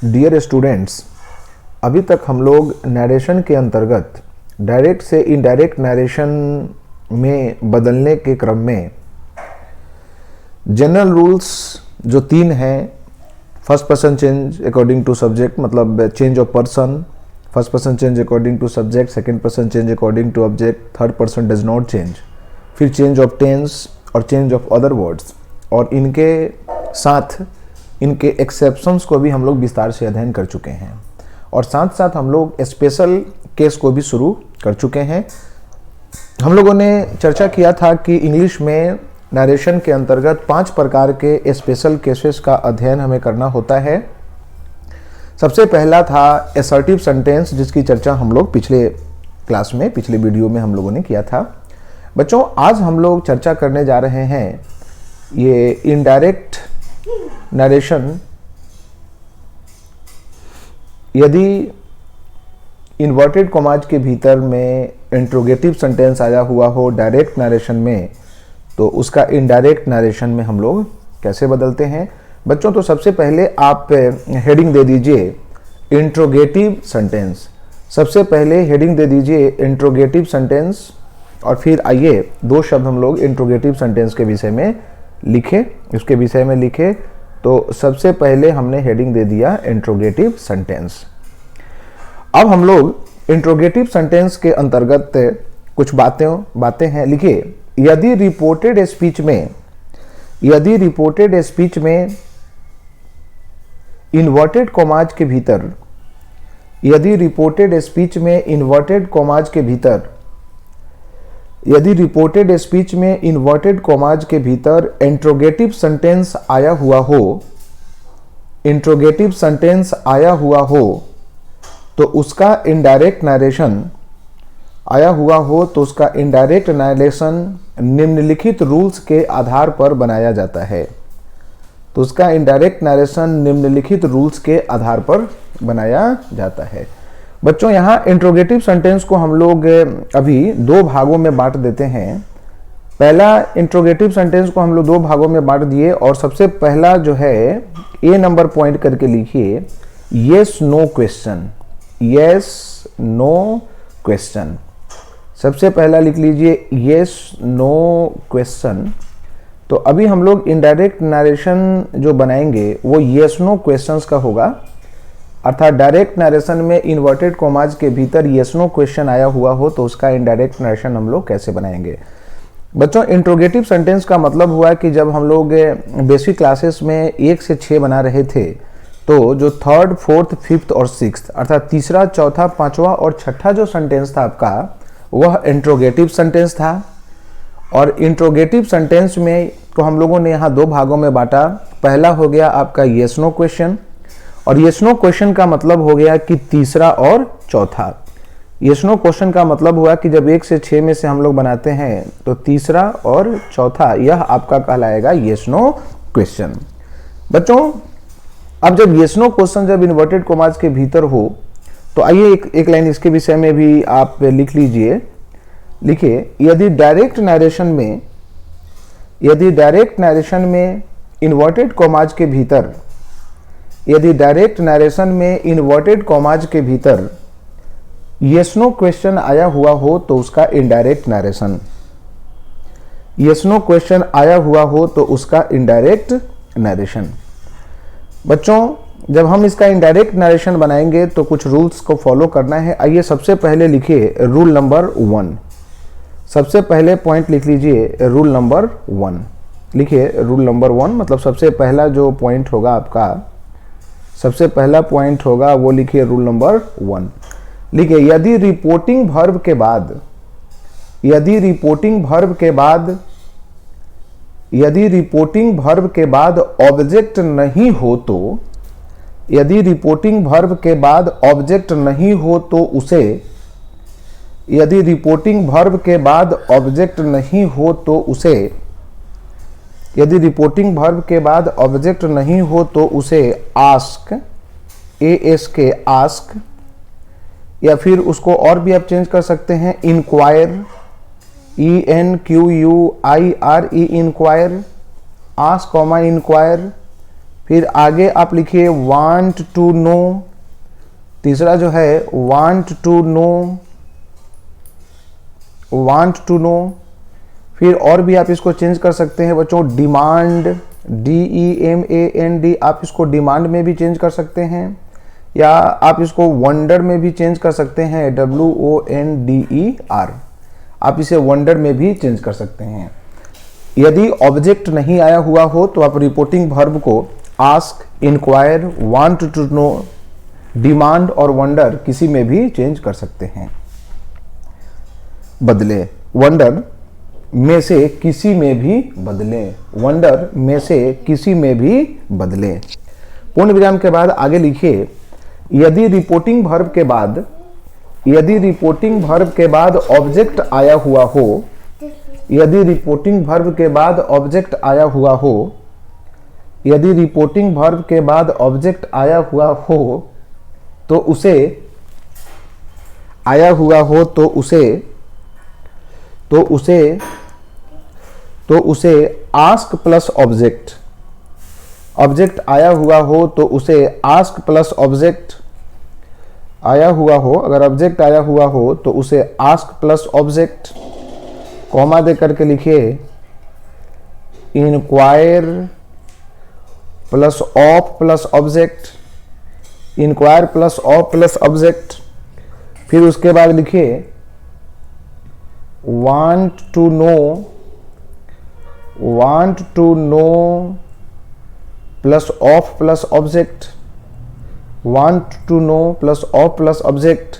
Dear students, अभी तक हम लोग नरेशन के अंतर्गत डायरेक्ट से इनडायरेक्ट नरेशन में बदलने के क्रम में जनरल रूल्स जो 3 हैं, first person change according to subject मतलब change of person, first person change according to subject, second person change according to object, third person does not change, फिर चेंज ऑफ टेंस और change of other words, और इनके साथ इनके exceptions को भी हम लोग विस्तार से अध्ययन कर चुके हैं और साथ साथ हम लोग स्पेशल केस को भी शुरू कर चुके हैं। हम लोगों ने चर्चा किया था कि इंग्लिश में नरेशन के अंतर्गत 5 प्रकार के स्पेशल केसेस का अध्ययन हमें करना होता है। सबसे पहला था असर्टिव सेंटेंस, जिसकी चर्चा हम लोग पिछले क्लास में, पिछले वीडियो में हम लोगों ने किया था। बच्चों, आज हम लोग चर्चा करने जा रहे हैं ये इनडायरेक्ट नरेशन। यदि इन्वर्टेड कॉमाज के भीतर में इंट्रोगेटिव सेंटेंस आया हुआ हो डायरेक्ट नरेशन में, तो उसका इनडायरेक्ट नरेशन में हम लोग कैसे बदलते हैं। बच्चों, तो सबसे पहले आप हेडिंग दे दीजिए इंट्रोगेटिव सेंटेंस। सबसे पहले हेडिंग दे दीजिए इंट्रोगेटिव सेंटेंस और फिर आइए 2 शब्द हम लोग इंट्रोगेटिव सेंटेंस के विषय में लिखे, उसके विषय में लिखे। तो सबसे पहले हमने हेडिंग दे दिया इंट्रोगेटिव सेंटेंस। अब हम लोग इंट्रोगेटिव सेंटेंस के अंतर्गत कुछ बातें हैं। लिखिए, यदि रिपोर्टेड स्पीच में इन्वर्टेड कॉमाज के भीतर, यदि रिपोर्टेड स्पीच में इन्वर्टेड कॉमाज के भीतर, यदि रिपोर्टेड स्पीच में इन्वर्टेड कॉमाज के भीतर इंट्रोगेटिव सेंटेंस आया हुआ हो, इंट्रोगेटिव सेंटेंस आया हुआ हो, तो उसका इनडायरेक्ट नरेशन आया हुआ हो तो उसका इनडायरेक्ट नरेशन निम्नलिखित रूल्स के आधार पर बनाया जाता है। तो उसका इनडायरेक्ट नरेशन निम्नलिखित रूल्स के आधार पर बनाया जाता है। बच्चों, यहाँ इंट्रोगेटिव सेंटेंस को हम लोग अभी 2 भागों में बांट देते हैं। पहला इंट्रोगेटिव सेंटेंस को हम लोग 2 भागों में बांट दिए और सबसे पहला जो है ए नंबर पॉइंट करके लिखिए, yes no question, yes no question. सबसे पहला लिख लीजिए यस नो क्वेश्चन। तो अभी हम लोग इनडायरेक्ट नरेशन जो बनाएंगे वो यस नो क्वेश्चंस का होगा, अर्थात डायरेक्ट नरेशन में इन्वर्टेड कॉमाज के भीतर यस नो क्वेश्चन आया हुआ हो तो उसका इनडायरेक्ट नरेशन हम लोग कैसे बनाएंगे। बच्चों, इंट्रोगेटिव सेंटेंस का मतलब हुआ कि जब हम लोग बेसिक क्लासेस में 1 से 6 बना रहे थे, तो जो 3rd, 4th, 5th और 6th अर्थात तीसरा, चौथा, 5वां और 6ठा जो सेंटेंस था आपका, वह इंट्रोगेटिव सेंटेंस था। और इंट्रोगेटिव सेंटेंस में को हम लोगों ने यहाँ 2 भागों में बांटा। पहला हो गया आपका यस नो क्वेश्चन, और यस नो क्वेश्चन का मतलब हो गया कि तीसरा और चौथा। यस नो क्वेश्चन का मतलब हुआ कि जब 1 से 6 में से हम लोग बनाते हैं तो तीसरा और चौथा यह आपका कहलाएगा यस नो क्वेश्चन। बच्चों, अब जब यस नो क्वेश्चन जब इन्वर्टेड कॉमाज के भीतर हो तो आइए एक लाइन इसके विषय में भी आप लिख लीजिए। लिखिए, यदि डायरेक्ट नरेशन में इन्वर्टेड कॉमाज के भीतर, यदि डायरेक्ट नरेशन में इन्वर्टेड कॉमाज के भीतर यस नो क्वेश्चन आया हुआ हो तो उसका indirect narration, yes no question आया हुआ हो तो उसका इनडायरेक्ट नरेशन। बच्चों, जब हम इसका इनडायरेक्ट नरेशन बनाएंगे तो कुछ रूल्स को फॉलो करना है। आइए सबसे पहले लिखिए रूल नंबर 1। सबसे पहले पॉइंट लिख लीजिए रूल नंबर 1। लिखिए रूल नंबर 1 मतलब सबसे पहला जो पॉइंट होगा आपका, सबसे पहला पॉइंट होगा वो लिखिए रूल नंबर 1। लिखिए, यदि रिपोर्टिंग वर्ब के बाद, यदि रिपोर्टिंग वर्ब के बाद, यदि रिपोर्टिंग वर्ब के बाद ऑब्जेक्ट नहीं हो तो, यदि रिपोर्टिंग वर्ब के बाद ऑब्जेक्ट नहीं हो तो उसे, यदि रिपोर्टिंग वर्ब के बाद ऑब्जेक्ट नहीं हो तो उसे, यदि रिपोर्टिंग वर्ब के बाद ऑब्जेक्ट नहीं हो तो उसे आस्क, ASK आस्क, या फिर उसको और भी आप चेंज कर सकते हैं enquire, ENQUIRE enquire, ask comma enquire, फिर आगे आप लिखिए वांट टू नो, तीसरा जो है want to know, want to know. फिर और भी आप इसको चेंज कर सकते हैं बच्चों, डिमांड, DEMAND, आप इसको डिमांड में भी चेंज कर सकते हैं, या आप इसको वंडर में भी चेंज कर सकते हैं, WONDER, आप इसे वंडर में भी चेंज कर सकते हैं। यदि ऑब्जेक्ट नहीं आया हुआ हो तो आप रिपोर्टिंग वर्ब को ask, enquire, want to know, demand और वंडर किसी में भी चेंज कर सकते हैं। बदले, वंडर में से किसी में भी बदले, वंडर में से किसी में भी बदले। पूर्ण विराम के बाद आगे लिखिए, यदि रिपोर्टिंग वर्ब के बाद, यदि रिपोर्टिंग वर्ब के बाद ऑब्जेक्ट आया हुआ हो, यदि रिपोर्टिंग वर्ब के बाद ऑब्जेक्ट आया हुआ हो, यदि रिपोर्टिंग वर्ब के बाद ऑब्जेक्ट आया हुआ हो तो उसे, आया हुआ हो तो उसे, तो उसे, तो उसे आस्क प्लस ऑब्जेक्ट, ऑब्जेक्ट आया हुआ हो तो उसे आस्क प्लस ऑब्जेक्ट, आया हुआ हो, अगर ऑब्जेक्ट आया हुआ हो तो उसे आस्क प्लस ऑब्जेक्ट, कॉमा दे करके लिखिए enquire plus of plus object, enquire plus of plus object. फिर उसके बाद लिखिए want to know, want to know plus of plus object, want to know plus of plus object.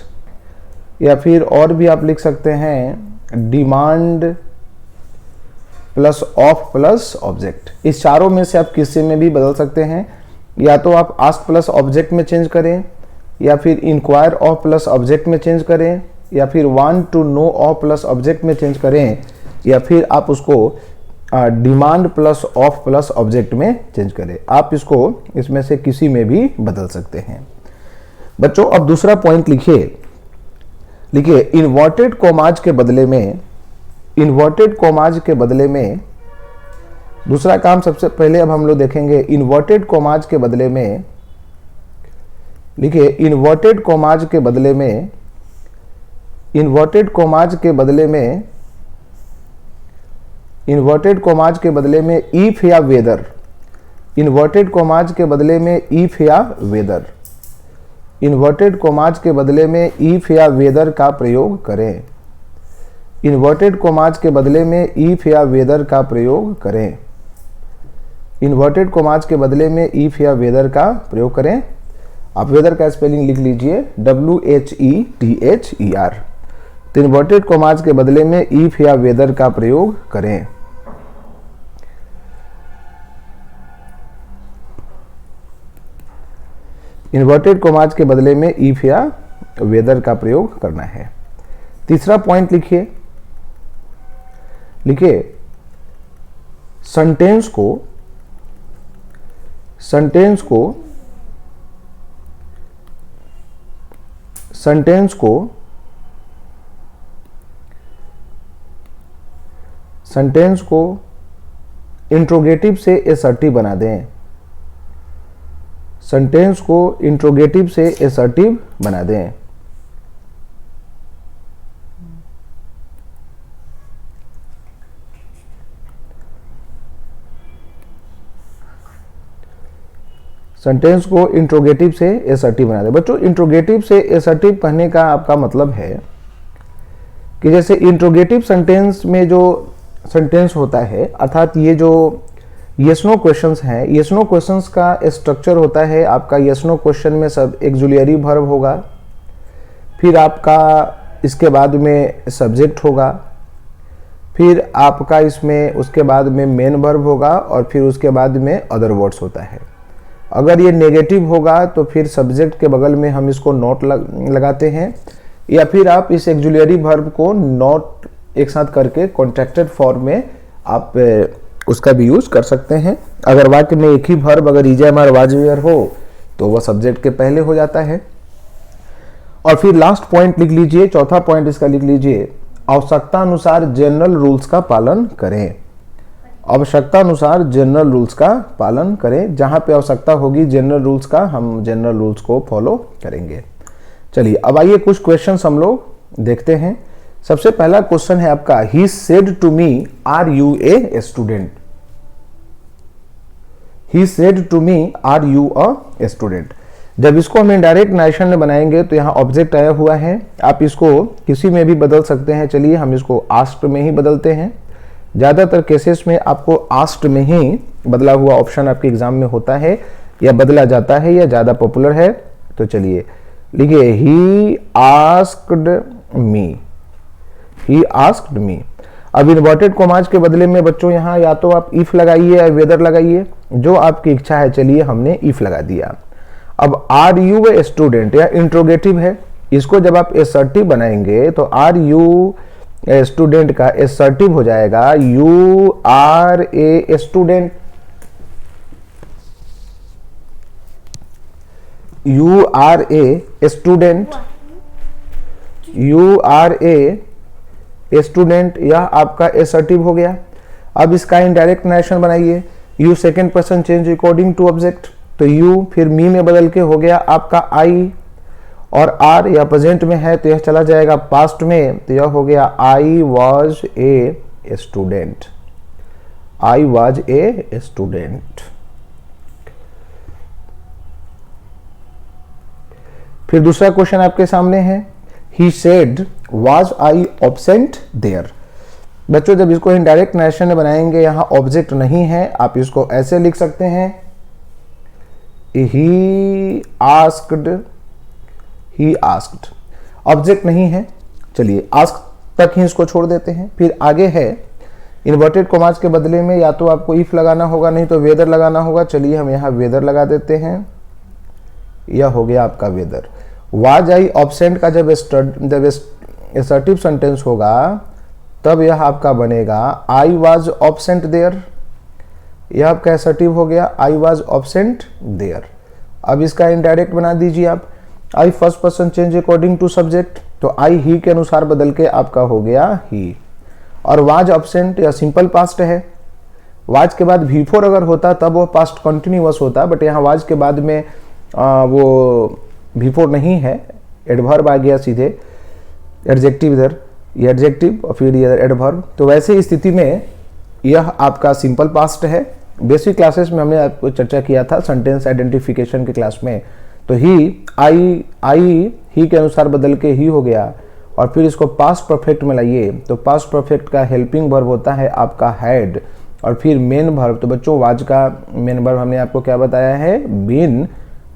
या फिर और भी आप लिख सकते हैं demand plus of plus object. इस चारों में से आप किसी में भी बदल सकते हैं, या तो आप आस्क प्लस ऑब्जेक्ट में चेंज करें, या फिर इंक्वायर ऑफ प्लस ऑब्जेक्ट में चेंज करें, या फिर want to know of plus object में चेंज करें, या फिर आप उसको demand plus of plus object में चेंज करें। आप इसको इसमें से किसी में भी बदल सकते हैं। बच्चों अब दूसरा पॉइंट लिखिए, लिखिए इन्वर्टेड कॉमाज के बदले में, इन्वर्टेड कॉमाज के बदले में, दूसरा काम सबसे पहले अब हम लोग देखेंगे इन्वर्टेड कॉमाज के बदले में। लिखिए इन्वर्टेड कॉमाज के बदले में, इन्वर्टेड कॉमाज के बदले में, इन्वर्टेड कॉमाज के बदले में इफ या वेदर, इन्वर्टेड कॉमाज के बदले में इफ या वेदर, इन्वर्टेड कॉमाज के बदले में इफ या वेदर का प्रयोग करें, इन्वर्टेड कॉमाज के बदले में इफ या वेदर का प्रयोग करें, इन्वर्टेड कॉमाज के बदले में इफ या वेदर का प्रयोग करें। आप वेदर का स्पेलिंग लिख लीजिए WHETHER। तो इन्वर्टेड कॉमाज के बदले में इफ या वेदर का प्रयोग करें। इन्वर्टेड कॉमाज के बदले में इफ या वेदर का प्रयोग करना है। तीसरा पॉइंट लिखिए, लिखिए सेंटेंस को, सेंटेंस को, सेंटेंस को, सेंटेंस को इंट्रोगेटिव से एसर्टिव बना दें, सेंटेंस को इंट्रोगेटिव से एसर्टिव बना दें। सेंटेंस को इंट्रोगेटिव से एसर्टिव बना दें। बच्चों इंट्रोगेटिव से एसर्टिव कहने का आपका मतलब है कि जैसे इंट्रोगेटिव सेंटेंस में जो सेंटेंस होता है, अर्थात ये जो यस नो क्वेश्चंस हैं, यस नो क्वेश्चंस का स्ट्रक्चर होता है आपका यस नो क्वेश्चन में सब एक्सुलियरी वर्ब होगा, फिर आपका इसके बाद में सब्जेक्ट होगा, फिर आपका इसमें उसके बाद में मेन वर्ब होगा, और फिर उसके बाद में अदर वर्ड्स होता है। अगर ये नेगेटिव होगा तो फिर सब्जेक्ट के बगल में हम इसको नॉट लगाते हैं, या फिर आप इस एक्सुलियरी वर्ब को नॉट एक साथ करके कॉन्ट्रैक्टेड फॉर्म में आप उसका भी यूज कर सकते हैं। अगर वाक्य में एक ही वर्ब अगर is am are was were हो तो वह सब्जेक्ट के पहले हो जाता है। और फिर लास्ट पॉइंट लिख लीजिए, चौथा पॉइंट इसका लिख लीजिए, आवश्यकता अनुसार जनरल रूल्स का पालन करें। आवश्यकता अनुसार जनरल रूल्स का पालन करें। जहां पे आवश्यकता होगी जनरल रूल्स का, हम जनरल रूल्स को फॉलो करेंगे। चलिए अब आइए कुछ क्वेश्चंस हम लोग देखते हैं। सबसे पहला क्वेश्चन है आपका, he said to me are you a student. He said to me are you a student. जब इसको हम इनडायरेक्ट नरेशन में बनाएंगे तो यहाँ ऑब्जेक्ट आया हुआ है, आप इसको किसी में भी बदल सकते हैं। चलिए हम इसको आस्क्ड में ही बदलते हैं। ज़्यादातर केसेस में आपको आस्क्ड में ही बदला हुआ ऑप्शन आपके एग्जाम में होता है या बदला जाता है या ज़्यादा पॉपुलर है। तो चलिए लिखिए, he asked me, he asked me. अब इन्वर्टेड कॉमास के बदले में बच्चों यहाँ या तो आप इफ लगाइए या वेदर लगाइए, जो आपकी इच्छा है। चलिए हमने इफ लगा दिया। अब आर यू ए स्टूडेंट या इंट्रोगेटिव है, इसको जब आप एसर्टिव बनाएंगे तो आर यू स्टूडेंट का एसर्टिव हो जाएगा you are a student. You are a student, you are a student, यह आपका एसर्टिव हो गया। अब इसका इनडायरेक्ट नरेशन बनाइए, you second person change according to object, तो यू फिर मी में बदल के हो गया आपका आई, और आर या प्रेजेंट में है तो यह चला जाएगा पास्ट में, तो यह हो गया I was a student, I was a student. फिर दूसरा क्वेश्चन आपके सामने है, he said was I absent there. बच्चों जब इसको इनडायरेक्ट नरेशन में बनाएंगे, यहां ऑब्जेक्ट नहीं है, आप इसको ऐसे लिख सकते हैं, he asked, he asked. Object नहीं है, चलिए आस्क तक ही इसको छोड़ देते हैं। फिर आगे है इन्वर्टेड कॉमास के बदले में या तो आपको इफ लगाना होगा, नहीं तो वेदर लगाना होगा। चलिए हम यहाँ वेदर लगा देते हैं, यह हो गया आपका वेदर। वाज आई ऑब्सेंट का जब एसर्टिव सेंटेंस होगा तब यह आपका बनेगा आई वाज ऑब्सेंट देयर, यह आपका एसर्टिव हो गया आई वाज ऑब्सेंट देयर। अब इसका इनडायरेक्ट बना दीजिए आप, I first person change according to subject, तो आई ही के अनुसार बदल के आपका हो गया ही। और वाज ऑब्सेंट या सिंपल पास्ट है, वाज के बाद बिफोर अगर होता तब वो पास्ट कंटिन्यूअस होता, बट यहाँ वाज के बाद में वो बिफोर नहीं है, एडवर्ब आ गया सीधे, एडजेक्टिव इधर, ये एडजेक्टिव और फिर ये एडवर्ब। तो वैसे स्थिति में यह आपका सिंपल पास्ट है। बेसिक क्लासेस में हमने आपको चर्चा किया था सेंटेंस आइडेंटिफिकेशन के क्लास में। तो ही आई ही के अनुसार बदल के ही हो गया, और फिर इसको पास्ट परफेक्ट में लाइए तो पास्ट परफेक्ट का हेल्पिंग वर्ब होता है आपका हैड, और फिर मेन वर्ब। तो बच्चों वाज का मेन वर्ब हमने आपको क्या बताया है, बीन,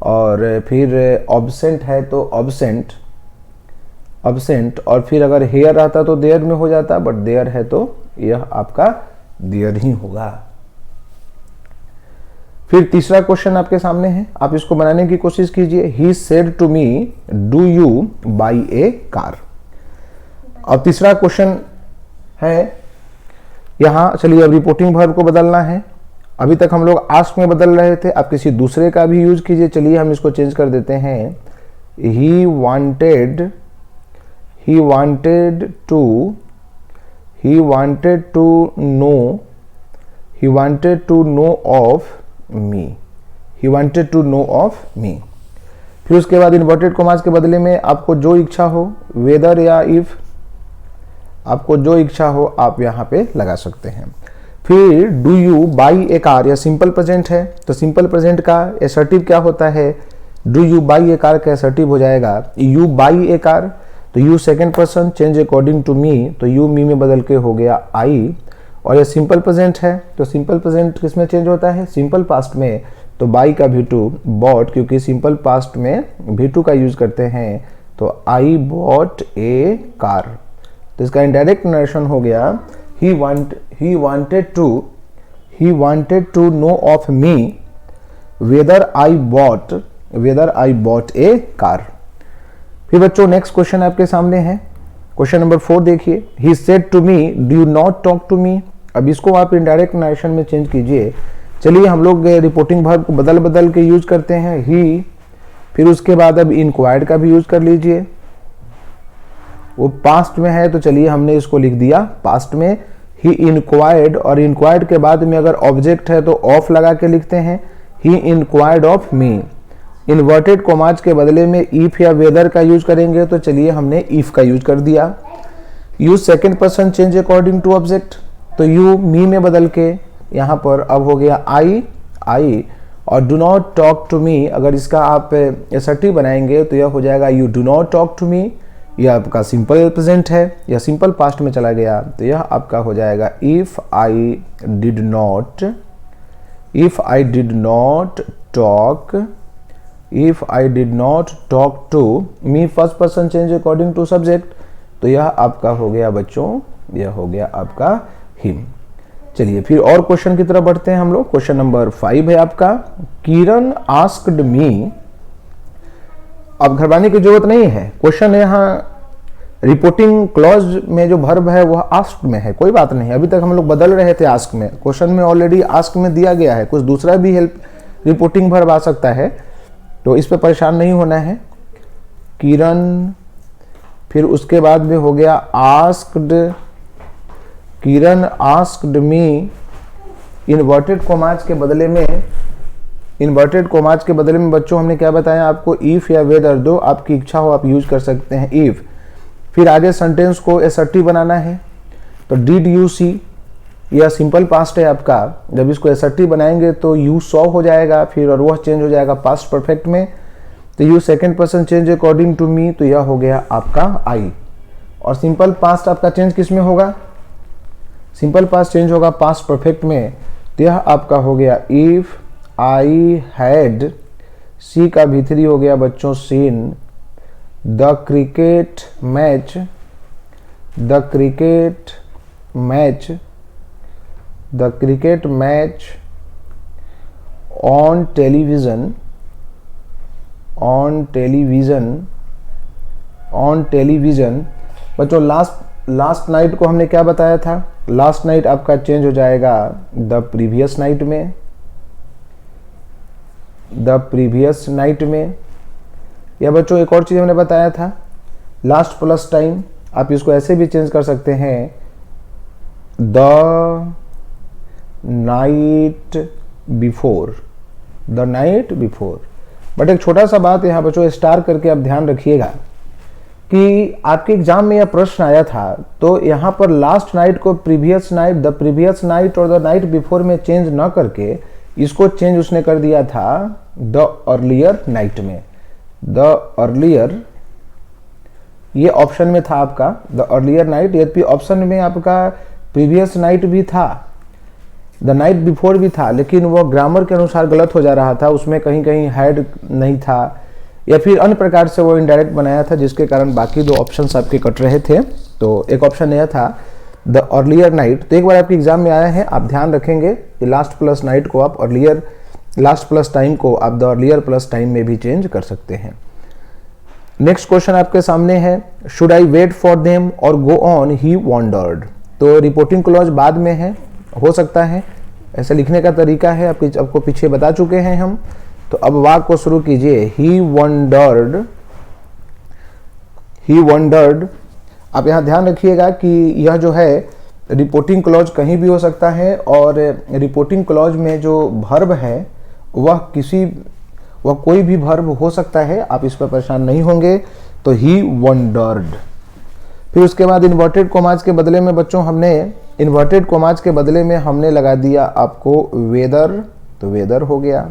और फिर ऑब्सेंट है तो ऑब्सेंट, ऑब्सेंट, और फिर अगर हेयर रहता तो देयर में हो जाता, बट देयर है तो यह आपका देयर ही होगा। फिर तीसरा क्वेश्चन आपके सामने है, आप इसको बनाने की कोशिश कीजिए। He said to me do you buy a car. अब तीसरा क्वेश्चन है यहां, चलिए अब रिपोर्टिंग वर्ब को बदलना है। अभी तक हम लोग आस्क में बदल रहे थे, आप किसी दूसरे का भी यूज कीजिए। चलिए हम इसको चेंज कर देते हैं, he wanted to know of me, he wanted to know of me. फिर उसके बाद इन्वर्टेड कॉमास के बदले में आपको जो इच्छा हो, वेदर या इफ, आपको जो इच्छा हो आप यहाँ पे लगा सकते हैं। फिर do you buy a car या सिंपल प्रेजेंट है, तो सिंपल प्रेजेंट का एसर्टिव क्या होता है, do you buy a car का एसर्टिव हो जाएगा यू बाई ए कार। तो you second person change according to me, तो यू मी में बदल के हो गया आई। और ये सिंपल प्रेजेंट है, तो सिंपल प्रेजेंट किस में चेंज होता है, सिंपल पास्ट में, तो बाई का V2 बॉट, क्योंकि सिंपल पास्ट में V2 का यूज करते हैं, तो आई बॉट ए कार। तो इसका इनडायरेक्ट नरेशन हो गया he wanted to know of me whether I bought a car। फिर बच्चों नेक्स्ट क्वेश्चन आपके सामने है, क्वेश्चन नंबर 4 देखिए, he said to me do you not talk to me। अब इसको आप इनडायरेक्ट नरेशन में चेंज कीजिए। चलिए हम लोग रिपोर्टिंग वर्ब को बदल बदल के यूज करते हैं, ही, फिर उसके बाद अब इंक्वायर्ड का भी यूज कर लीजिए। वो पास्ट में है तो चलिए हमने इसको लिख दिया पास्ट में, ही इंक्वायर्ड, और इंक्वायर्ड के बाद में अगर ऑब्जेक्ट है तो ऑफ लगा के लिखते हैं, he inquired of me. Inverted commas के बदले में इफ या वेदर का यूज करेंगे, तो चलिए हमने इफ का यूज कर दिया। Use second person change according to object, तो यू मी में बदल के यहाँ पर अब हो गया आई। और do not talk to me, अगर इसका आप एसर्टिव बनाएंगे तो यह हो जाएगा you do not talk to me. यह आपका सिंपल प्रेजेंट है, या सिंपल पास्ट में चला गया, तो यह आपका हो जाएगा if I did not talk to me, first person change according to subject, तो यह आपका हो गया बच्चों, यह हो गया आपका हिम। चलिए फिर और क्वेश्चन की तरफ बढ़ते हैं हम लोग। क्वेश्चन नंबर 5 है आपका, किरण आस्क्ड मी। अब घबराने की जरूरत नहीं है, क्वेश्चन है यहाँ रिपोर्टिंग क्लॉज में जो वर्ब है वह आस्क्ड में है, कोई बात नहीं। अभी तक हम लोग बदल रहे थे आस्क में, क्वेश्चन में ऑलरेडी आस्क में दिया गया है, कुछ दूसरा भी हेल्प रिपोर्टिंग वर्ब आ सकता है, तो इस पे परेशान नहीं होना है। किरण, फिर उसके बाद में हो गया आस्क्ड, किरण आस्क्ड मी। इन्वर्टेड कोमाज के बदले में बच्चों हमने क्या बताया आपको, इफ या वेदर, दो आपकी इच्छा हो आप यूज कर सकते हैं इफ। फिर आगे सेंटेंस को एसर्टिव बनाना है, तो डिड यू सी, यह सिंपल पास्ट है आपका, जब इसको एसर्टिव बनाएंगे तो यू सॉ हो जाएगा, फिर और वह चेंज हो जाएगा पास्ट परफेक्ट में, तो you second person change according to me, तो यह हो गया आपका आई। और सिंपल पास्ट आपका चेंज किस में होगा, सिंपल पास्ट चेंज होगा पास्ट परफेक्ट में, तो यह आपका हो गया इफ आई हैड, सी का भीतरी हो गया बच्चों seen, the cricket match on television. बच्चों लास्ट नाइट को हमने क्या बताया था, लास्ट नाइट आपका चेंज हो जाएगा द प्रीवियस नाइट में। या बच्चों एक और चीज हमने बताया था, लास्ट प्लस टाइम, आप इसको ऐसे भी चेंज कर सकते हैं, द नाइट बिफोर। बट एक छोटा सा बात यहाँ बच्चों स्टार करके आप ध्यान रखिएगा कि आपके एग्जाम में यह प्रश्न आया था, तो यहाँ पर लास्ट नाइट को previous night, the previous night और द नाइट बिफोर में चेंज न करके इसको चेंज उसने कर दिया था द अर्लियर नाइट में। द अर्लियर, ये ऑप्शन में था आपका द अर्लियर नाइट, यद्यपि ऑप्शन में आपका प्रीवियस नाइट भी था, द नाइट बिफोर भी था, लेकिन वो ग्रामर के अनुसार गलत हो जा रहा था, उसमें कहीं कहीं हैड नहीं था, या फिर अन्य प्रकार से वो इनडायरेक्ट बनाया था, जिसके कारण बाकी दो ऑप्शंस आपके कट रहे थे। तो एक ऑप्शन यह था द अर्लियर नाइट। तो एक बार आपके एग्जाम में आया है, आप ध्यान रखेंगे कि लास्ट प्लस नाइट को आप अर्लियर, लास्ट प्लस टाइम को आप द अर्लियर प्लस टाइम में भी चेंज कर सकते हैं। नेक्स्ट क्वेश्चन आपके सामने है, should I wait for them or go on he wondered. तो रिपोर्टिंग क्लॉज बाद में है, हो सकता है, ऐसे लिखने का तरीका है, आपको पीछे बता चुके हैं हम। तो अब वाक्य को शुरू कीजिए, ही वंडर्ड। आप यहाँ ध्यान रखिएगा कि यह जो है रिपोर्टिंग क्लॉज कहीं भी हो सकता है, और रिपोर्टिंग क्लॉज में जो वर्ब है वह कोई भी वर्ब हो सकता है, आप इस पर परेशान नहीं होंगे। तो ही वंडर्ड। फिर उसके बाद इन्वर्टेड कोमाज के बदले में बच्चों हमने लगा दिया आपको वेदर, तो वेदर हो गया।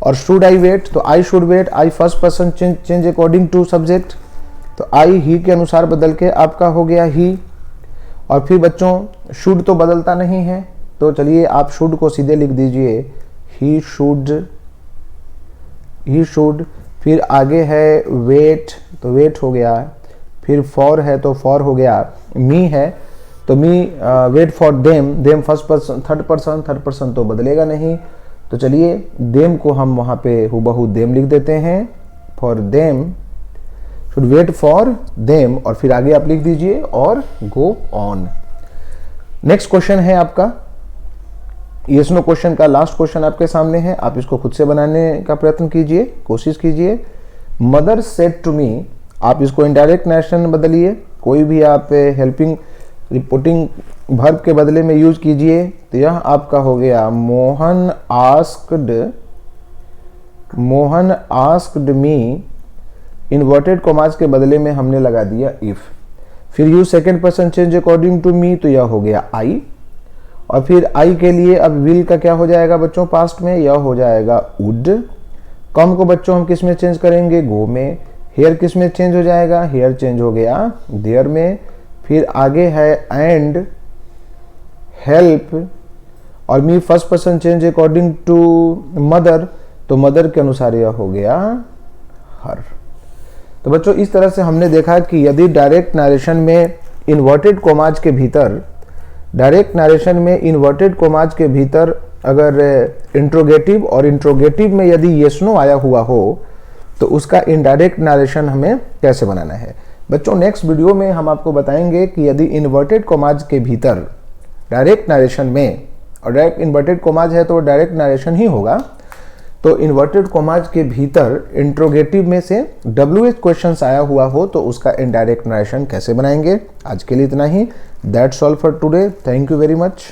और शुड आई वेट, तो I should wait, I first person change according to subject, तो आई ही के अनुसार बदल के आपका हो गया ही। और फिर बच्चों शुड तो बदलता नहीं है, तो चलिए आप शुड को सीधे लिख दीजिए, ही शुड। फिर आगे है वेट, तो वेट हो गया। फिर फॉर है तो फॉर हो गया। मी है तो me, wait for them first person, third person तो बदलेगा नहीं, तो चलिए देम को हम वहां पे हुबहू देम लिख देते हैं, for them, should wait for them, और फिर आगे आप लिख दीजिए और गो ऑन। नेक्स्ट क्वेश्चन है आपका यस नो क्वेश्चन का लास्ट क्वेश्चन आपके सामने है, आप इसको खुद से बनाने का प्रयत्न कीजिए, कोशिश कीजिए। मदर सेड टू मी, आप इसको इनडायरेक्ट नरेशन बदलिए, कोई भी आप हेल्पिंग रिपोर्टिंग वर्ब के बदले में यूज कीजिए। तो यह आपका हो गया Mohan asked me, inverted commas के बदले में हमने लगा दिया इफ। फिर use second person change according to me, तो यह हो गया आई। और फिर आई के लिए अब विल का क्या हो जाएगा बच्चों पास्ट में, यह हो जाएगा वुड। कम को बच्चों हम किस में चेंज करेंगे, गो में। हेयर किस में चेंज हो जाएगा, हेयर चेंज हो गया देयर में। फिर आगे है एंड हेल्प, और me first person change according to mother, तो मदर के अनुसार यह हो गया हर। तो बच्चों इस तरह से हमने देखा कि यदि डायरेक्ट नरेशन में इन्वर्टेड कोमाज के भीतर अगर इंट्रोगेटिव और इंट्रोगेटिव में यदि येस नो आया हुआ हो तो उसका इनडायरेक्ट नरेशन हमें कैसे बनाना है। बच्चों नेक्स्ट वीडियो में हम आपको बताएंगे कि यदि इन्वर्टेड कोमाज के भीतर डायरेक्ट नरेशन में, और डायरेक्ट इन्वर्टेड कोमाज है तो डायरेक्ट नरेशन ही होगा, तो इन्वर्टेड कोमाज के भीतर इंट्रोगेटिव में से WH क्वेश्चंस आया हुआ हो तो उसका इनडायरेक्ट नरेशन कैसे बनाएंगे। आज के लिए इतना ही। That's all for today. Thank you very much.